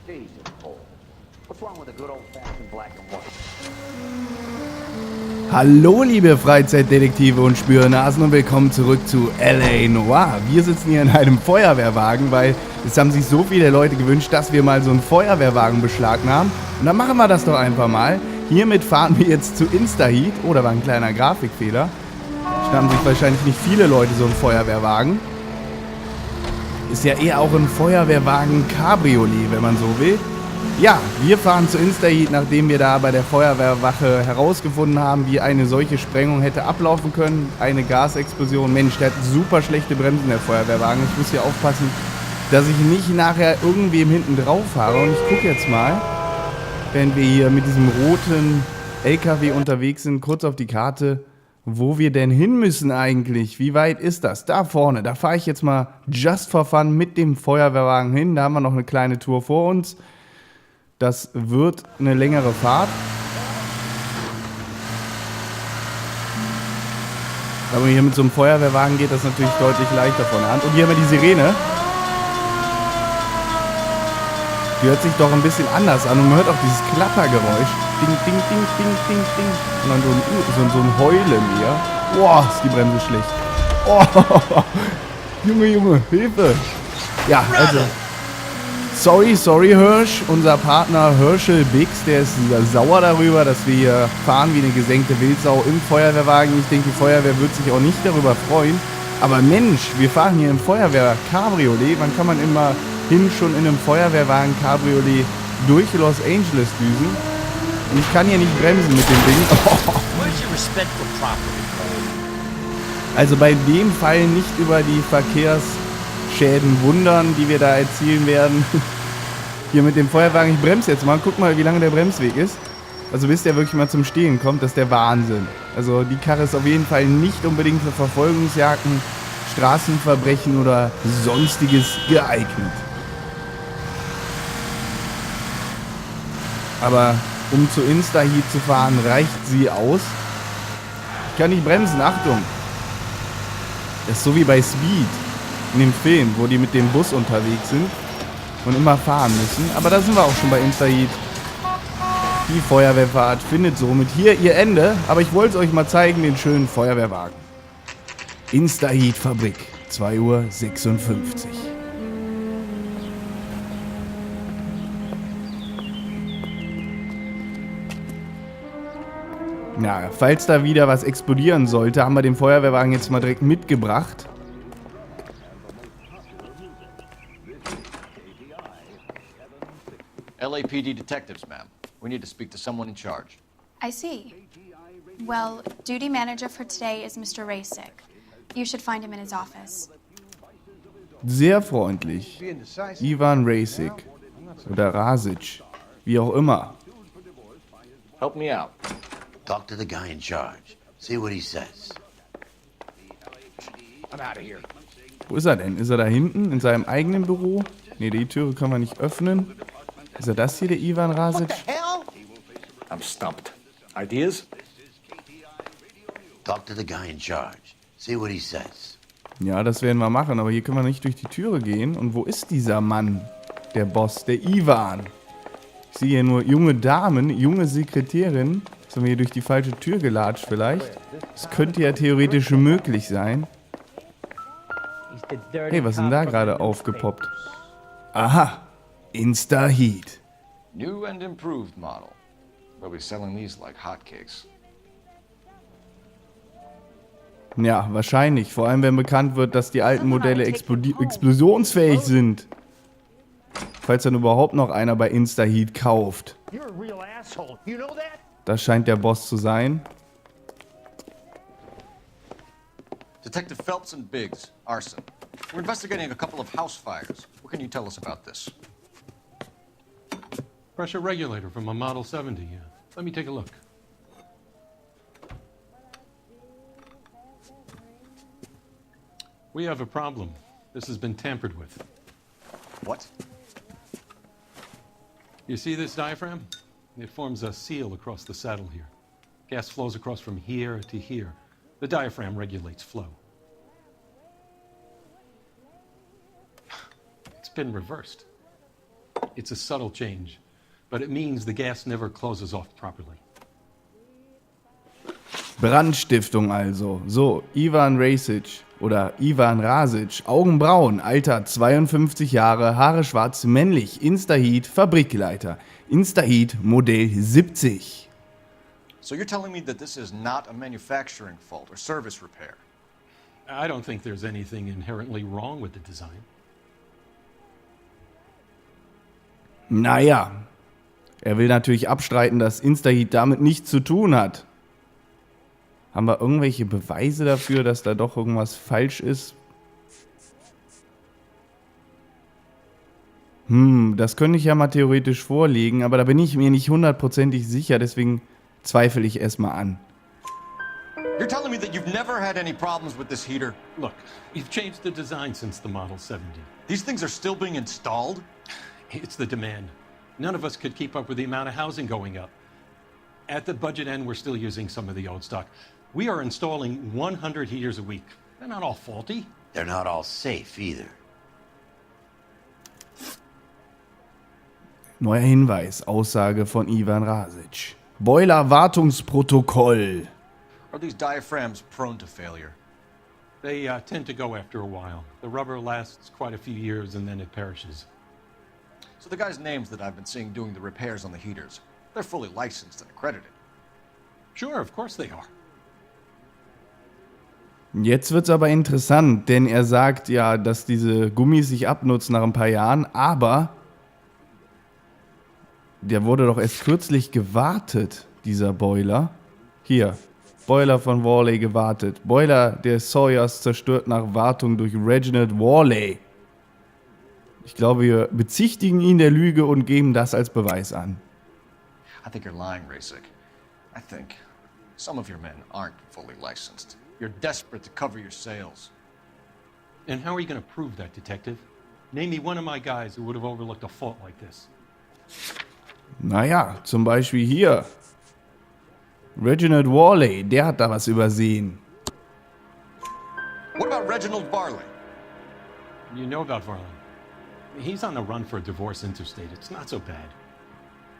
Jesus, Cole. What's wrong with a good old-fashioned black and white? Hallo liebe Freizeitdetektive und Spürnasen und willkommen zurück zu LA Noire. Wir sitzen hier in einem Feuerwehrwagen, weil es haben sich so viele Leute gewünscht, dass wir mal so einen Feuerwehrwagen beschlagnahmen. Und dann machen wir das doch einfach mal. Hiermit fahren wir jetzt zu Instaheat. Oh, da war ein kleiner Grafikfehler. Schnappen sich wahrscheinlich nicht viele Leute so einen Feuerwehrwagen. Ist ja eher auch ein Feuerwehrwagen Cabriolet, wenn man so will. Ja, wir fahren zu Instaheat, nachdem wir da bei der Feuerwehrwache herausgefunden haben, wie eine solche Sprengung hätte ablaufen können. Eine Gasexplosion. Mensch, der hat super schlechte Bremsen, der Feuerwehrwagen. Ich muss hier aufpassen, dass ich nicht nachher irgendwem hinten drauf fahre. Und ich gucke jetzt mal, wenn wir hier mit diesem roten LKW unterwegs sind, kurz auf die Karte, wo wir denn hin müssen eigentlich. Wie weit ist das? Da vorne, da fahre ich jetzt mal just for fun mit dem Feuerwehrwagen hin. Da haben wir noch eine kleine Tour vor uns. Das wird eine längere Fahrt. Aber hier mit so einem Feuerwehrwagen geht das natürlich deutlich leichter von der Hand. Und hier haben wir die Sirene. Die hört sich doch ein bisschen anders an und man hört auch dieses Klappergeräusch. Ding, ding, ding, ding, ding, ding. Und dann so ein Heulen hier. Boah, ist die Bremse schlecht. Oh, Junge, Hilfe. Ja, also... Sorry, Hirsch. Unser Partner Herschel Bix, der ist sauer darüber, dass wir hier fahren wie eine gesenkte Wildsau im Feuerwehrwagen. Ich denke, die Feuerwehr wird sich auch nicht darüber freuen. Aber Mensch, wir fahren hier im Feuerwehr-Cabriolet. Wann kann man immerhin schon in einem Feuerwehrwagen-Cabriolet durch Los Angeles düsen? Und ich kann hier nicht bremsen mit dem Ding. Oh. Also bei dem Fall nicht über die Verkehrsschäden wundern, die wir da erzielen werden. Hier mit dem Feuerwagen, ich bremse jetzt mal, guck mal, wie lange der Bremsweg ist. Also bis der wirklich mal zum Stehen kommt, das ist der Wahnsinn. Also die Karre ist auf jeden Fall nicht unbedingt für Verfolgungsjagden, Straßenverbrechen oder sonstiges geeignet. Aber um zu Instaheat zu fahren, reicht sie aus. Ich kann nicht bremsen, Achtung. Das ist so wie bei Speed. In dem Film, wo die mit dem Bus unterwegs sind und immer fahren müssen. Aber da sind wir auch schon bei Instaheat. Die Feuerwehrfahrt findet somit hier ihr Ende. Aber ich wollte es euch mal zeigen, den schönen Feuerwehrwagen. Instaheat Fabrik, 2:56 Uhr. Ja, falls da wieder was explodieren sollte, haben wir den Feuerwehrwagen jetzt mal direkt mitgebracht. LAPD detectives, ma'am. We need to speak to someone in charge. I see. Well, duty manager for today is Mr. Rasick. You should find him in his office. Sehr freundlich. Ivan Rasick. Oder Rasic. Wie auch immer. Help me out. Talk to the guy in charge. See what he says. I'm out of here. Wo ist er denn? Ist er da hinten? In seinem eigenen Büro? Ne, die Türe können wir nicht öffnen. Ist er das hier, der Ivan Rasic? I'm stumped. Ideas? Talk to the guy in charge. See what he says. Ja, das werden wir machen, aber hier können wir nicht durch die Türe gehen. Und wo ist dieser Mann? Der Boss, der Ivan. Ich sehe hier nur junge Damen, junge Sekretärin. Jetzt haben wir hier durch die falsche Tür gelatscht vielleicht. Das könnte ja theoretisch möglich sein. Hey, was ist denn da gerade aufgepoppt? Aha, Instaheat. New and improved model. We'll be selling these like hotcakes. Ja, wahrscheinlich. Vor allem, wenn bekannt wird, dass die alten Modelle explosionsfähig sind. Falls dann überhaupt noch einer bei Instaheat kauft. Das scheint der Boss zu sein. Detective Phelps and Biggs, arson. We're investigating a couple of house fires. What can you tell us about this? Pressure regulator from a Model 70. Let me take a look. We have a problem. This has been tampered with. What? You see this diaphragm? It forms a seal across the saddle here. Gas flows across from here to here. The diaphragm regulates flow. It's been reversed. It's a subtle change, but it means the gas never closes off properly. Brandstiftung also. So, Ivan Rasic oder Ivan Rasic, Augenbraun, Alter 52 Jahre, Haare schwarz, männlich, Instaheat, Fabrikleiter. Instaheat Modell 70. So you're telling me that this is not a manufacturing fault or service repair? I don't think there's anything inherently wrong with the design. Naja, er will natürlich abstreiten, dass Instaheat damit nichts zu tun hat. Haben wir irgendwelche Beweise dafür, dass da doch irgendwas falsch ist? Das könnte ich ja mal theoretisch vorlegen, aber da bin ich mir nicht hundertprozentig sicher, deswegen zweifle ich erstmal an. You're telling me that you've never had any problems with this heater? Look, we've changed the design since the Model 70. These things are still being installed? It's the demand. None of us could keep up with the amount of housing going up. At the budget end, we're still using some of the old stock. We are installing 100 heaters a week. They're not all faulty. They're not all safe either. Neuer Hinweis, Aussage von Ivan Rasic. Boiler-Wartungsprotokoll. Are these diaphragms prone to failure? They tend to go after a while. The rubber lasts quite a few years and then it perishes. So the guys' names that I've been seeing doing the repairs on the heaters, they're fully licensed and accredited. Sure, of course they are. Jetzt wird's aber interessant, denn er sagt ja, dass diese Gummis sich abnutzen nach ein paar Jahren, aber der wurde doch erst kürzlich gewartet, dieser Boiler. Hier, Boiler von Worley gewartet. Boiler der Sawyers zerstört nach Wartung durch Reginald Worley. Ich glaube, wir bezichtigen ihn der Lüge und geben das als Beweis an. I think you're lying, Rasic. I think some of your men aren't fully licensed. You're desperate to cover your sales. And how are you going to prove that, Detective? Name me one of my guys who would have overlooked a fault like this. Naja, zum Beispiel hier. Reginald Worley, der hat da was übersehen. What about Reginald Varley? You know about Varley. He's on the run for a divorce interstate. It's not so bad.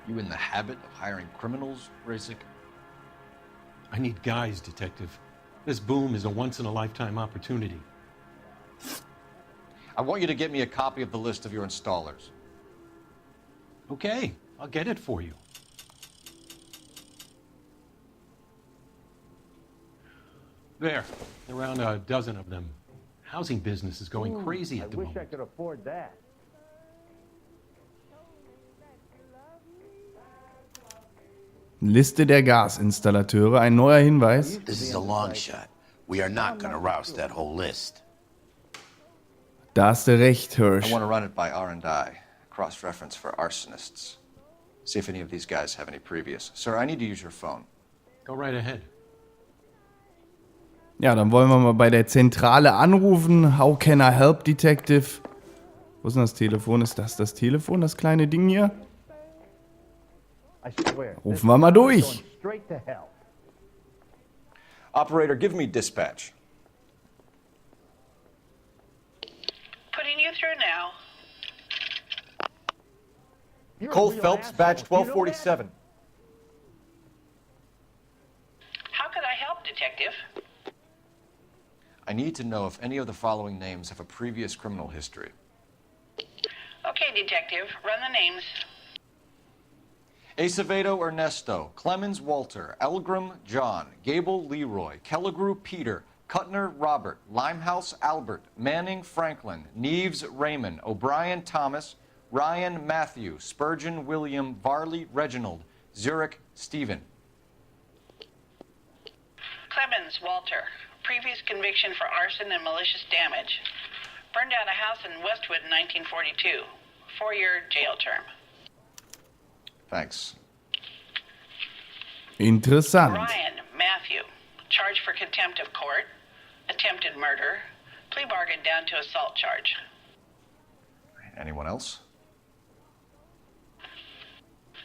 You in the habit of hiring criminals, Rasic? I need guys, Detective. This boom is a once-in-a-lifetime opportunity. I want you to get me a copy of the list of your installers. Okay, I'll get it for you. There, around a dozen of them. Housing business is going crazy at the moment. I could afford that. Liste der Gasinstallateure, ein neuer Hinweis. This is a long shot. We are not gonna rouse that whole list. Da hast du recht, Hirsch. I want to run it by R&I, cross-reference for arsonists. See if any of these guys have any previous. Sir, I need to use your phone. Go right ahead. Ja, dann wollen wir mal bei der Zentrale anrufen. How can I help, Detective? Wo ist denn das Telefon? Ist das das Telefon, das kleine Ding hier? Rufen wir mal durch. Operator, give me dispatch. Putting you through now. Cole Phelps, badge 1247. How could I help, Detective? I need to know if any of the following names have a previous criminal history. Okay, Detective, run the names. Acevedo Ernesto, Clemens Walter, Elgram John, Gable Leroy, Kelligrew Peter, Kuttner Robert, Limehouse Albert, Manning Franklin, Neves Raymond, O'Brien Thomas, Ryan Matthew, Spurgeon William, Varley Reginald, Zurich Stephen. Clemens Walter, previous conviction for arson and malicious damage. Burned down a house in Westwood in 1942. 4-year jail term. Thanks. Interessant. Ryan Matthew, charged for contempt of court, attempted murder, plea bargain down to assault charge. Anyone else?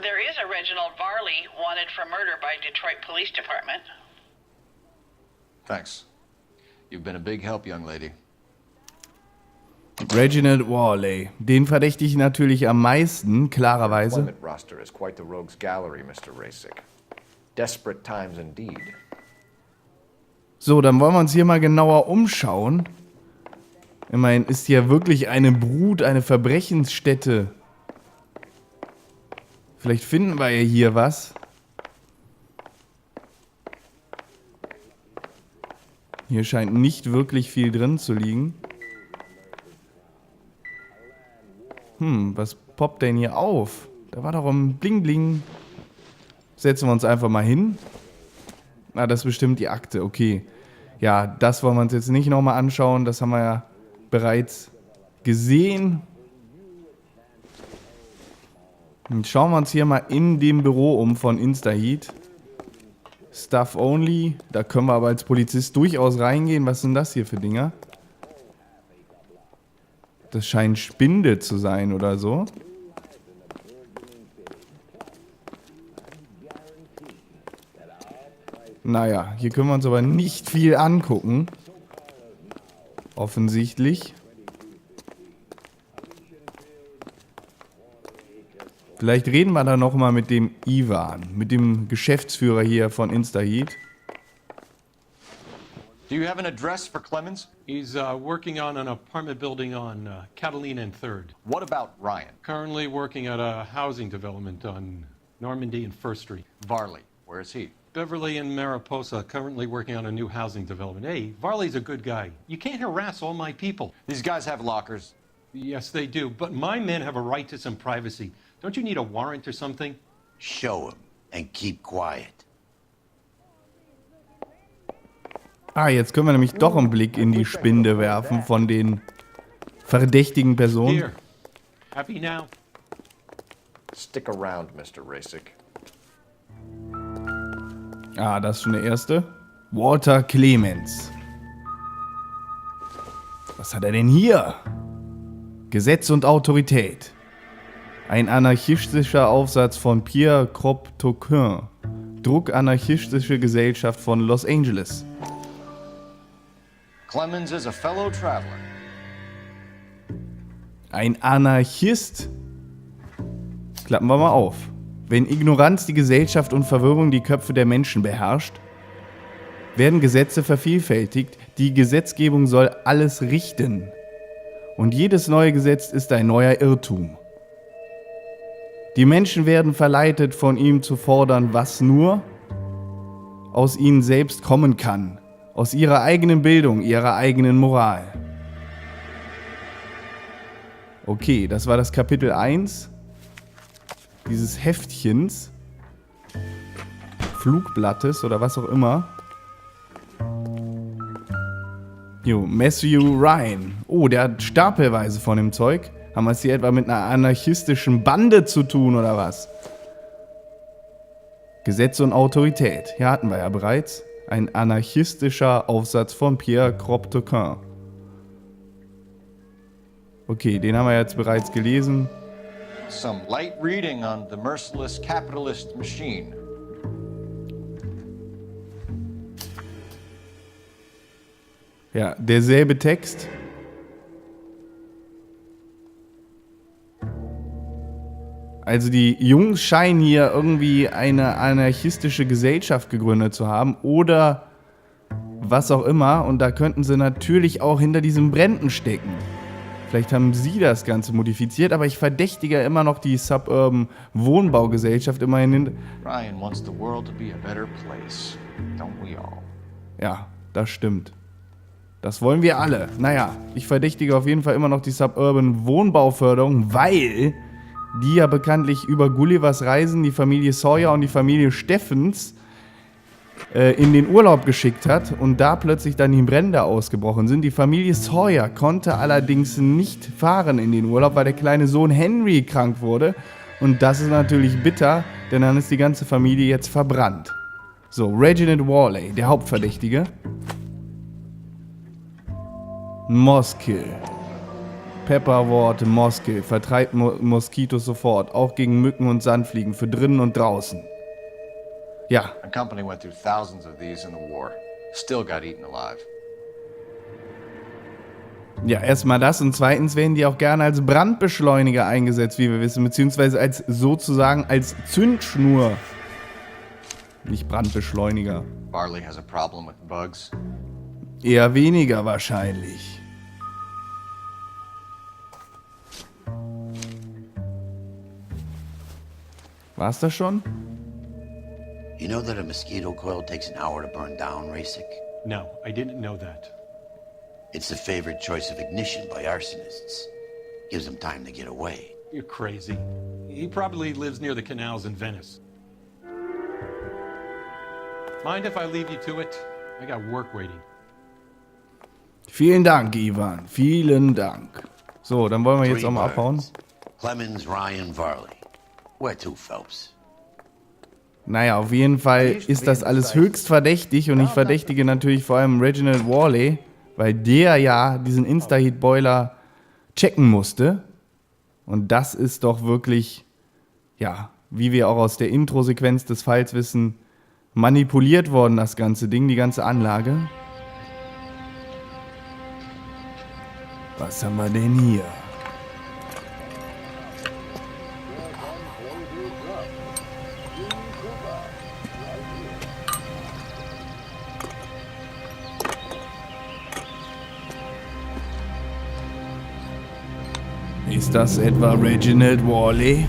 There is a Reginald Varley wanted for murder by Detroit Police Department. Thanks. You've been a big help, young lady. Reginald Worley. Den verdächtige ich natürlich am meisten, klarerweise. Employment roster is quite the rogues gallery, Mr. Rasick. Desperate times indeed. So, dann wollen wir uns hier mal genauer umschauen. Immerhin ist hier wirklich eine Brut, eine Verbrechensstätte. Vielleicht finden wir ja hier was. Hier scheint nicht wirklich viel drin zu liegen. Was poppt denn hier auf? Da war doch ein Bling Bling. Setzen wir uns einfach mal hin. Ah, das ist bestimmt die Akte, okay. Ja, das wollen wir uns jetzt nicht nochmal anschauen. Das haben wir ja bereits gesehen. Und schauen wir uns hier mal in dem Büro um von Instaheat. Stuff only. Da können wir aber als Polizist durchaus reingehen. Was sind das hier für Dinger? Das scheint Spinde zu sein oder so. Naja, hier können wir uns aber nicht viel angucken. Offensichtlich. Vielleicht reden wir da nochmal mit dem Ivan, mit dem Geschäftsführer hier von Instaheat. Do you have an address for Clemens? He's working on an apartment building on Catalina and 3rd. What about Ryan? Currently working at a housing development on Normandy and 1st Street. Varley, where is he? Beverly and Mariposa, currently working on a new housing development. Hey, Varley's a good guy. You can't harass all my people. These guys have lockers. Yes, they do, but my men have a right to some privacy. Don't you need a warrant or something? Show him and keep quiet. Ah, jetzt können wir nämlich doch einen Blick in die Spinde werfen von den verdächtigen Personen. Here. Happy now? Stick around, Mr. Rasick. Ah, das ist schon der erste. Walter Clemens. Was hat er denn hier? Gesetz und Autorität. Ein anarchistischer Aufsatz von Pierre Kropotkin. Druck Anarchistische Gesellschaft von Los Angeles. Clemens is a fellow traveler. Ein Anarchist? Klappen wir mal auf. Wenn Ignoranz die Gesellschaft und Verwirrung die Köpfe der Menschen beherrscht, werden Gesetze vervielfältigt. Die Gesetzgebung soll alles richten. Und jedes neue Gesetz ist ein neuer Irrtum. Die Menschen werden verleitet, von ihm zu fordern, was nur aus ihnen selbst kommen kann. Aus ihrer eigenen Bildung, ihrer eigenen Moral. Okay, das war das Kapitel 1 dieses Heftchens, Flugblattes oder was auch immer. Jo, Matthew Ryan. Oh, der hat stapelweise von dem Zeug. Haben wir es hier etwa mit einer anarchistischen Bande zu tun oder was? Gesetz und Autorität. Hier hatten wir ja bereits. Ein anarchistischer Aufsatz von Pierre Kropotkin. Okay, den haben wir jetzt bereits gelesen. Some light reading on the merciless capitalist machine. Ja, derselbe Text. Also die Jungs scheinen hier irgendwie eine anarchistische Gesellschaft gegründet zu haben oder was auch immer. Und da könnten sie natürlich auch hinter diesen Bränden stecken. Vielleicht haben sie das Ganze modifiziert, aber ich verdächtige immer noch die Suburban Wohnbaugesellschaft immerhin. Ryan wants the world to be a better place. Don't we all? Ja, das stimmt. Das wollen wir alle. Naja, ich verdächtige auf jeden Fall immer noch die Suburban Wohnbauförderung, weil die ja bekanntlich über Gullivers Reisen die Familie Sawyer und die Familie Steffens in den Urlaub geschickt hat und da plötzlich dann die Brände ausgebrochen sind. Die Familie Sawyer konnte allerdings nicht fahren in den Urlaub, weil der kleine Sohn Henry krank wurde. Und das ist natürlich bitter, denn dann ist die ganze Familie jetzt verbrannt. So, Reginald Worley, der Hauptverdächtige. Moskill. Pepperwort Moskill. Vertreibt Moskitos sofort, auch gegen Mücken und Sandfliegen, für drinnen und draußen. Ja. Our company went through thousands of these in the war. Still got eaten alive. Ja, erstmal das und zweitens werden die auch gerne als Brandbeschleuniger eingesetzt, wie wir wissen, beziehungsweise als sozusagen als Zündschnur. Nicht Brandbeschleuniger. Barley has a problem with bugs. Eher weniger wahrscheinlich. War's das schon? You know that a mosquito coil takes an hour to burn down, Rasic? No, I didn't know that. It's the favorite choice of ignition by arsonists. Gives them time to get away. You're crazy. He probably lives near the canals in Venice. Mind if I leave you to it? I got work waiting. Vielen Dank, Ivan. Vielen Dank. So, dann wollen wir jetzt auch mal abhauen. Clemens, Ryan, Varley. Where to, Phelps? Naja, auf jeden Fall ist das alles höchst verdächtig und ich verdächtige natürlich vor allem Reginald Worley, weil der ja diesen Insta-Heat-Boiler checken musste. Und das ist doch wirklich, ja, wie wir auch aus der Intro-Sequenz des Falls wissen, manipuliert worden, das ganze Ding, die ganze Anlage. Was haben wir denn hier? Ist das etwa Reginald Worley?